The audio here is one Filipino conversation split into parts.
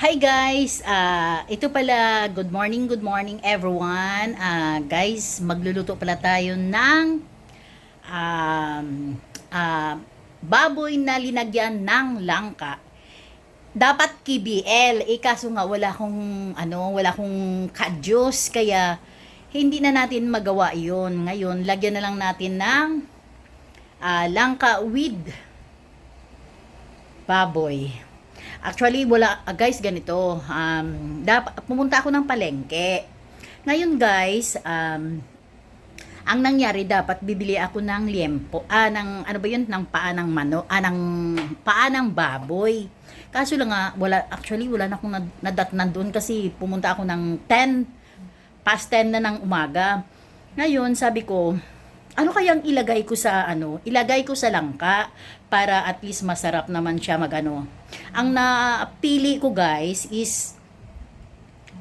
Hi guys, ito pala, good morning everyone. Guys, magluluto pala tayo ng um, ah, baboy na linagyan ng langka. Dapat KBL, kaso nga wala akong kadyos, kaya hindi na natin magawa 'yon. Ngayon, lagyan na lang natin ng langka with baboy. Actually, wala, guys, ganito. Pumunta ako ng palengke. Ngayon, guys, ang nangyari, dapat bibili ako ng liempo, ano ba yun, ng paa ng ng paa ng baboy. Kaso lang nga, wala na akong nadatnan doon kasi pumunta ako ng 10, past 10 na ng umaga. Ngayon, sabi ko, ano kayang ilagay ko sa langka para at least masarap naman siya magano. Ang napili ko, guys, is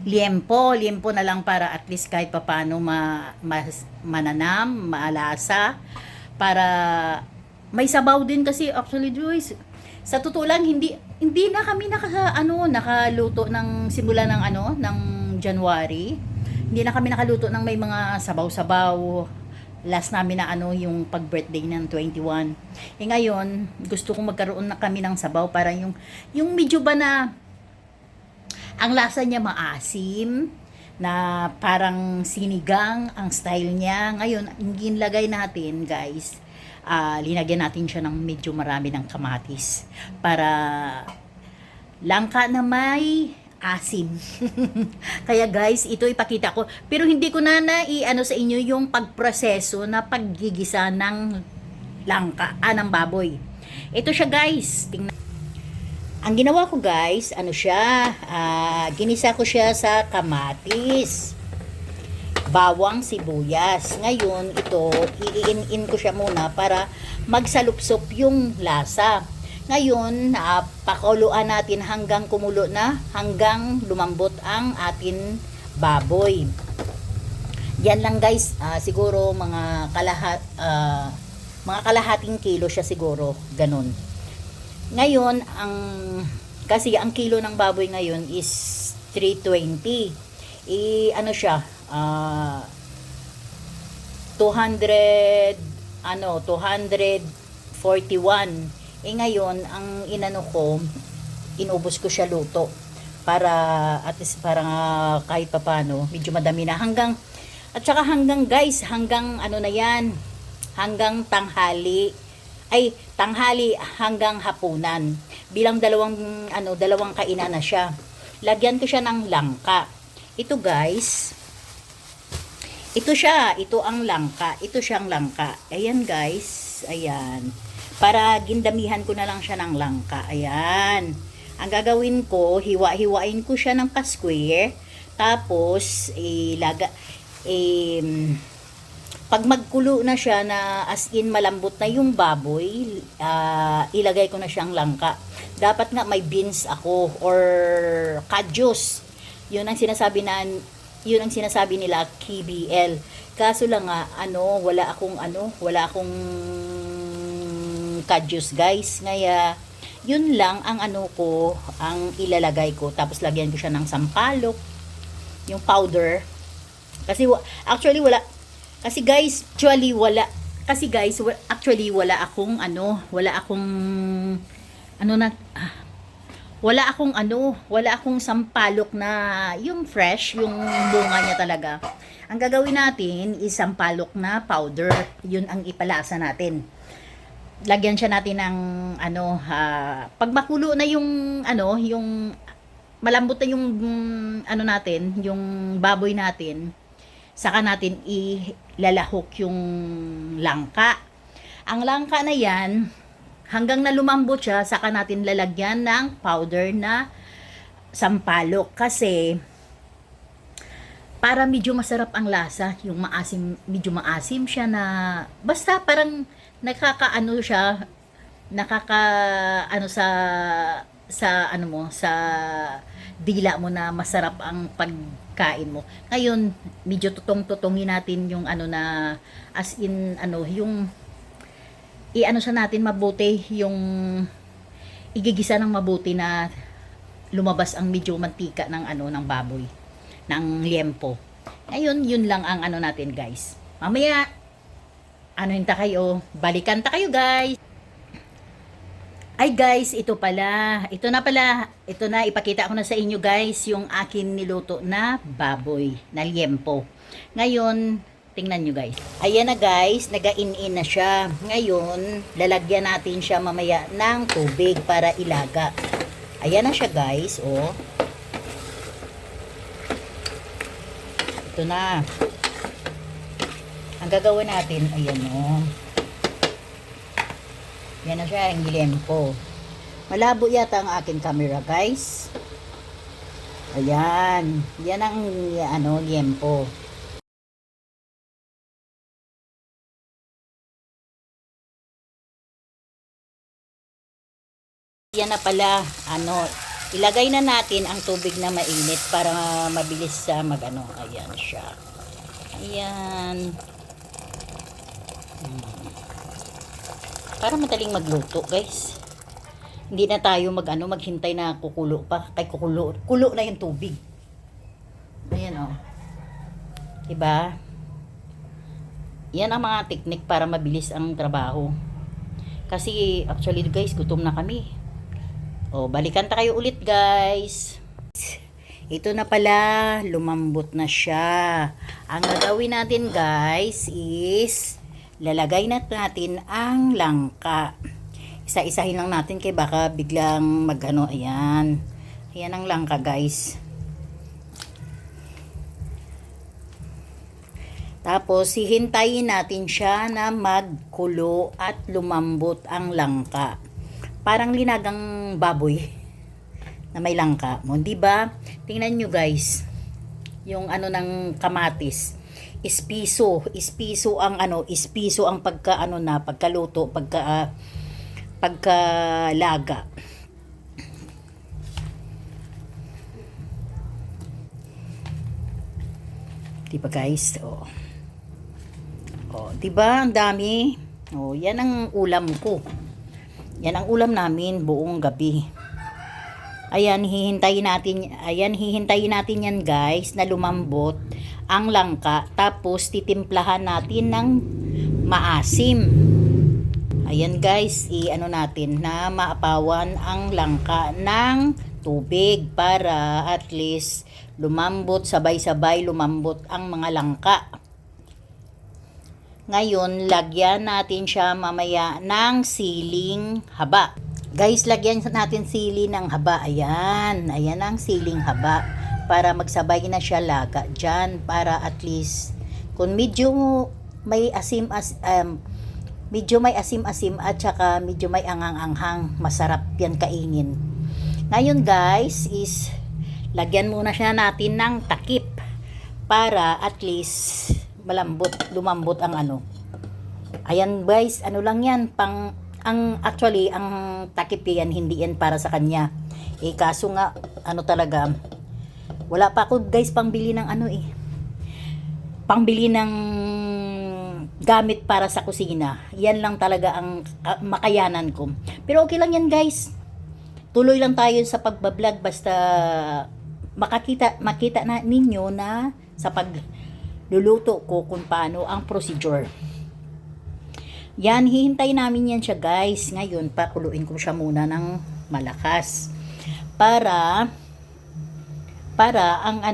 liempo na lang para at least kahit papaano mananam, maalasa, para may sabaw din kasi actually, Joyce, sa totoo lang hindi na kami nakaluto ng simula ng January. Hindi na kami nakaluto ng may mga sabaw-sabaw. Last namin na yung pag-birthday ng 21. Ngayon, gusto kong magkaroon na kami ng sabaw para yung medyo ba na ang lasa niya maasim, na parang sinigang ang style niya. Ngayon, ginlagay natin, guys, linagyan natin siya ng medyo marami ng kamatis para langka na may asim. Kaya guys, ito ipakita ko. Pero hindi ko na sa inyo yung pagproseso na paggigisa ng langka, ng baboy. Ito siya, guys. Tingnan. Ang ginawa ko, guys, ginisa ko siya sa kamatis, bawang, sibuyas. Ngayon, ito, i-in ko siya muna para magsalupsop yung lasa. Ngayon, pakuluan natin hanggang kumulo na, hanggang lumambot ang atin baboy. Yan lang, guys, siguro mga kalahating kilo siya siguro, ganun. Ngayon, kasi ang kilo ng baboy ngayon is 320. 241. Ngayon, ang inubos ko siya luto para at least para kahit papano medyo madami na hanggang guys, hanggang hanggang tanghali hanggang hapunan. Bilang dalawang kainan na siya. Lagyan ko siya ng langka. Ito, guys. Ito ang langka. Ito siyang langka. Ayan, guys. Ayan. Para gindamihan ko na lang siya ng langka. Ayan. Ang gagawin ko, hiwa-hiwain ko siya ng pa-square. Tapos, pag magkulo na siya na as in malambot na yung baboy, ilagay ko na siyang langka. Dapat nga may beans ako or kadyos. Yun ang sinasabi nila KBL. Kaso lang nga wala akong kadyos, guys. Ngaya yun lang ang ang ilalagay ko. Tapos lagyan ko siya ng sampalok, yung powder. Kasi actually wala wala akong sampalok na yung fresh, yung bunga niya talaga. Ang gagawin natin is sampalok na powder. Yun ang ipalasa natin. Lagyan siya natin ng pag makulo na yung malambot na yung yung baboy natin, saka natin ilalahok yung langka. Ang langka na yan, hanggang na lumambot siya, saka natin lalagyan ng powder na sampalok. Kasi para medyo masarap ang lasa, yung medyo maasim siya na, basta parang siya, sa dila mo na masarap ang pagkain mo. Ngayon, medyo tutong-tutongin natin yung yung siya natin mabuti, yung igigisa ng mabuti na lumabas ang medyo mantika ng ano ng baboy, ng liempo. Ngayon, yun lang ang ano natin, guys. Mamaya, ano hinta kayo, balikan ta kayo, guys. Ay guys, ito na, ipakita ko na sa inyo guys, yung akin niluto na baboy, na liempo. Ngayon, tingnan nyo guys. Ayan na guys, nagain-in na siya. Ngayon, lalagyan natin siya mamaya ng tubig para ilaga. Ayan na siya guys, oh. Ito na. Ang gagawin natin, ayan oh. Yan na siya, ang liempo. Malabo yata ang aking camera, guys. Ayan. Yan ang, ano, liempo. Yan na pala, ano, ilagay na natin ang tubig na mainit para mabilis sa mag-ano. Ayan siya. Ayan. Para madaling magluto, guys. Hindi na tayo maghintay na kukulo pa. Kay kulo na yung tubig. Ayan oh. Diba? Yan ang mga teknik para mabilis ang trabaho. Kasi actually guys, gutom na kami. Oh, balikan ta kayo ulit, guys. Ito na pala, lumambot na siya. Ang gagawin natin, guys, is lalagay natin ang langka. Isa-isahin lang natin kay baka biglang magano. Ayan. Ayan ang langka guys. Tapos hihintayin natin siya na magkulo at lumambot ang langka. Parang linagang baboy na may langka mo, di ba? Tingnan nyo guys. Yung ano ng kamatis. Ispiso ang ano, ispiso ang pagkaluto, pagkalaga. Diba guys? Oh. Oh, diba ang dami? Oh, yan ang ulam ko. Yan ang ulam namin buong gabi. Ayan, hihintayin natin yan guys na lumambot ang langka, tapos titimplahan natin ng maasim. Ayan guys, i-ano natin na maapawan ang langka ng tubig para at least lumambot, sabay-sabay lumambot ang mga langka. Ngayon, lagyan natin siya mamaya ng siling haba. Guys, lagyan natin sili ng haba. Ayan ang siling haba. Para magsabay na siya laga dyan. Para at least, kung medyo may asim at saka medyo may anghang-anghang, masarap yan kainin. Ngayon guys, is lagyan muna siya natin ng takip. Para at least, lumambot ang ano. Ayan guys, ano lang yan, actually, ang takip yan, hindi yan para sa kanya. Kaso nga, ano talaga, wala pa ako guys pangbili ng pangbili ng gamit para sa kusina. Yan lang talaga ang makayanan ko. Pero okay lang yan guys. Tuloy lang tayo sa pagbablog basta makita na ninyo na sa pagluluto ko kung paano ang procedure. Yan, hihintay namin yan siya guys. Ngayon, pakuluin ko siya muna ng malakas. Para ang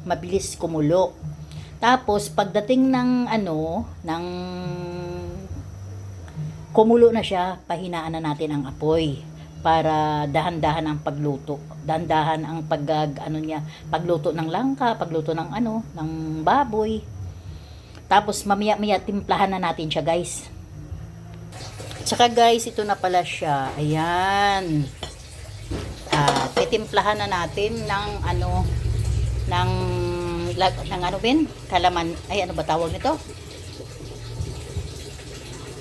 mabilis kumulo. Tapos, pagdating ng ng kumulo na siya, pahinaan na natin ang apoy. Para dahan-dahan ang pagluto. Dahan-dahan ang pagluto ng langka, pagluto ng ng baboy. Tapos, mamaya-maya timplahan na natin siya guys. Tsaka guys, ito na pala siya. Ayan. Titimplahan na natin ng kalaman. Ay, ano ba tawag nito?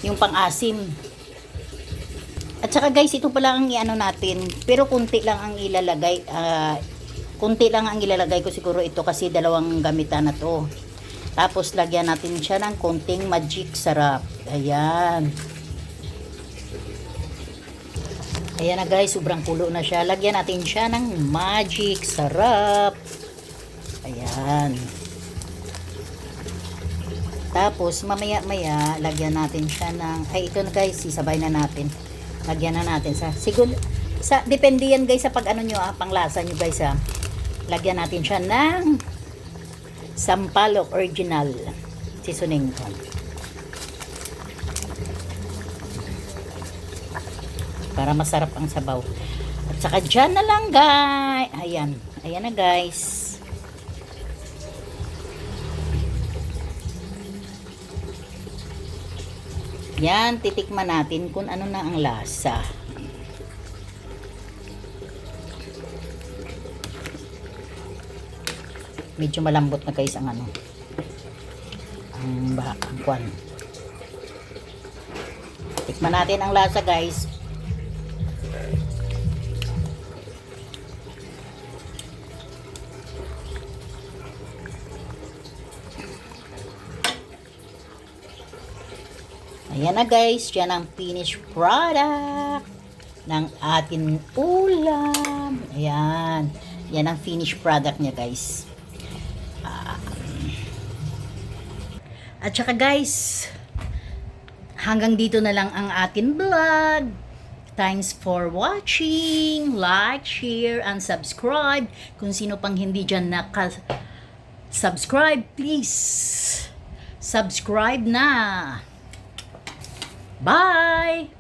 Yung pang-asim. At saka guys, ito pala ang natin. Pero kunti lang ang ilalagay. Ko siguro ito kasi dalawang gamitan na to. Tapos, lagyan natin siya ng konting magic sarap. Ayan. Ayan na guys, sobrang kulo na siya. Lagyan natin siya ng magic sarap. Ayan. Tapos mamaya-maya lagyan natin siya ng ito na guys, sisabay na natin. Lagyan na natin siguro depende yan guys sa pag ano nyo panglasa nyo guys Lagyan natin siya ng sampalok original seasoning ko. Para masarap ang sabaw. At saka dyan na lang guys. Ayan. Ayan na guys. Yan. Titikman natin kung ano na ang lasa. Medyo malambot na guys ang ano. Ang kwan. Tikman natin ang lasa guys. Ayan na guys, yan ang finished product ng ating ulam. Ayan. Yan ang finished product niya guys. At saka guys, hanggang dito na lang ang ating vlog. Thanks for watching. Like, share, and subscribe. Kung sino pang hindi dyan subscribe, please subscribe na. Bye!